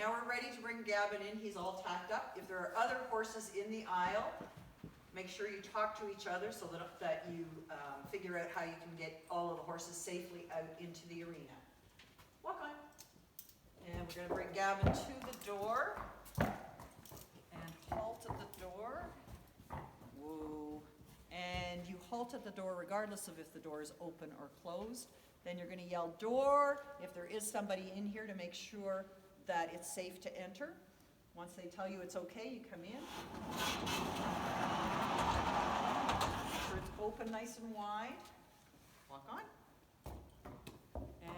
now we're ready to bring Gavin in. He's all tacked up. If there are other horses in the aisle, make sure you talk to each other so that you figure out how you can get all of the horses safely out into the arena. Walk on. And we're going to bring Gavin to the door and halt at the door. Whoa. And you halt at the door regardless of if the door is open or closed. Then you're going to yell door if there is somebody in here to make sure that it's safe to enter. Once they tell you it's okay, you come in. Make sure it's open nice and wide. Walk on.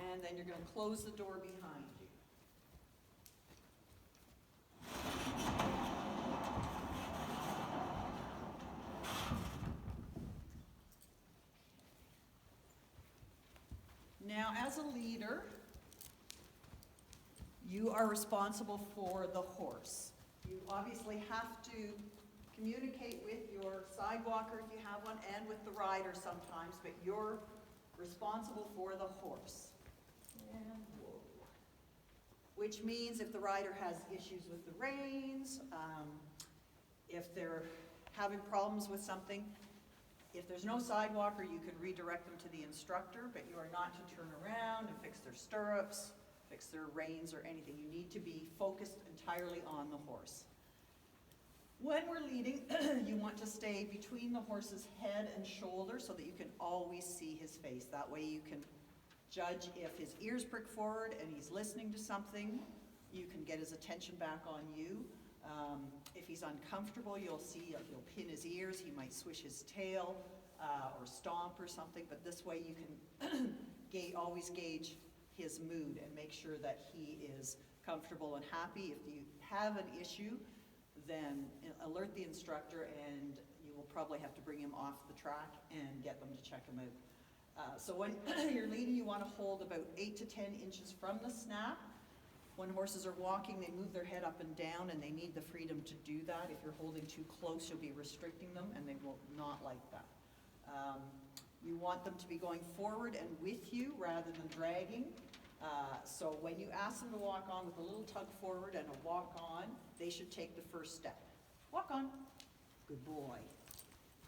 And then you're going to close the door behind you. Now, as a leader, you are responsible for the horse. You obviously have to communicate with your sidewalker if you have one, and with the rider sometimes, but you're responsible for the horse. And whoa. Which means if the rider has issues with the reins, if they're having problems with something, if there's no sidewalker, you can redirect them to the instructor, but you are not to turn around and fix their stirrups, fix their reins or anything. You need to be focused entirely on the horse. When we're leading, you want to stay between the horse's head and shoulder so that you can always see his face. That way you can judge if his ears prick forward and he's listening to something. You can get his attention back on you. If he's uncomfortable, you'll see he'll pin his ears, he might swish his tail or stomp or something, but this way you can always gauge his mood and make sure that he is comfortable and happy. If you have an issue, then alert the instructor and you will probably have to bring him off the track and get them to check him out. So when you're leading, you want to hold about 8 to 10 inches from the snap. When horses are walking, they move their head up and down, and they need the freedom to do that. If you're holding too close, you'll be restricting them, and they will not like that. You want them to be going forward and with you rather than dragging. So when you ask them to walk on with a little tug forward and a walk on, they should take the first step. Walk on. Good boy.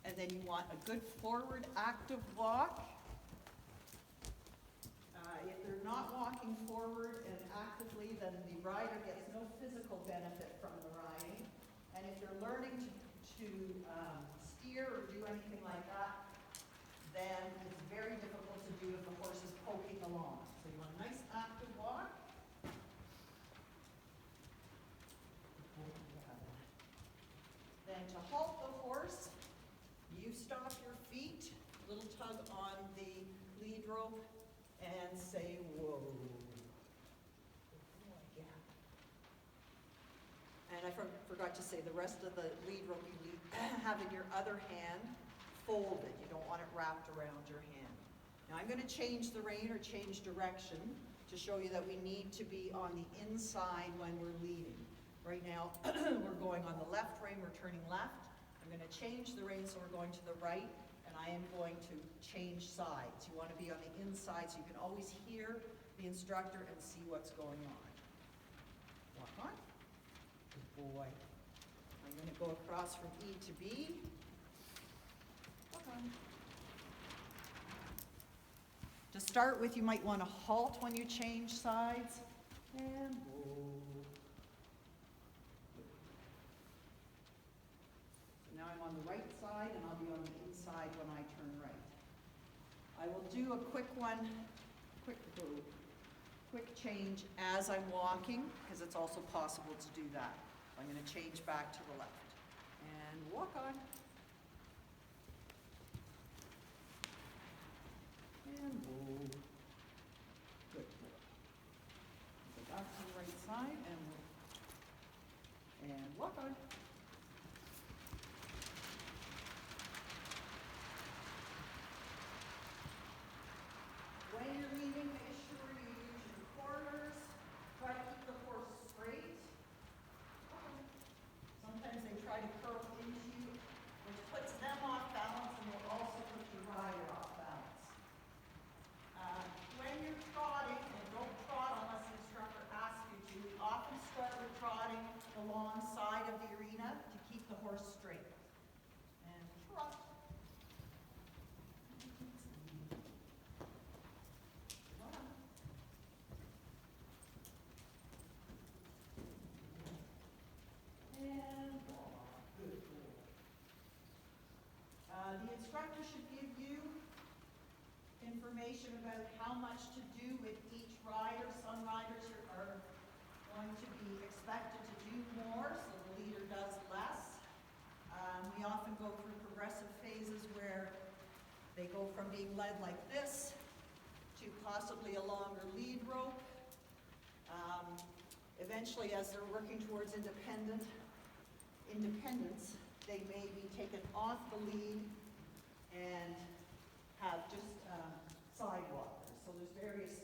And then you want a good forward active walk. If they're not walking forward and actively, then the rider gets no physical benefit from the riding. And if they're learning to steer or do anything like that, then it's very difficult to do if the horse is poking along. So you want a nice active walk. Then to halt the horse, you stop your feet, little tug on the lead rope, and say, whoa. And I forgot to say, the rest of the lead rope you have in your other hand folded. You don't want it wrapped around your hand. Now I'm going to change the rein or change direction to show you that we need to be on the inside when we're leading. Right now, we're going on the left rein, we're turning left. I'm going to change the rein so we're going to the right. And I am going to change sides. You want to be on the inside so you can always hear the instructor and see what's going on. Walk on. Good boy. I'm going to go across from E to B. Walk on. To start with, you might want to halt when you change sides. And whoa. Now I'm on the right side, and I'll be on the inside when I turn right. I will do a quick change as I'm walking, because it's also possible to do that. I'm going to change back to the left. And walk on. And whoa. Good. Go back to the right side, and walk on. When you're leaving, make sure you use your corners. Try to keep the horse straight. Sometimes they try to curl into you, which puts them off balance and will also put your rider off balance. When you're trotting, and don't trot unless the instructor asks you to, we often start wrong side of the arena to keep the horse straight. And trot. And good boy. The instructor should give you information about how much to do with each rider. Some riders are going to be expected to do more, so the leader does less. We often go through progressive phases where they go from being led like this to possibly a longer lead rope. Eventually, as they're working towards independence, they may be taken off the lead and have just sidewalkers. So there's various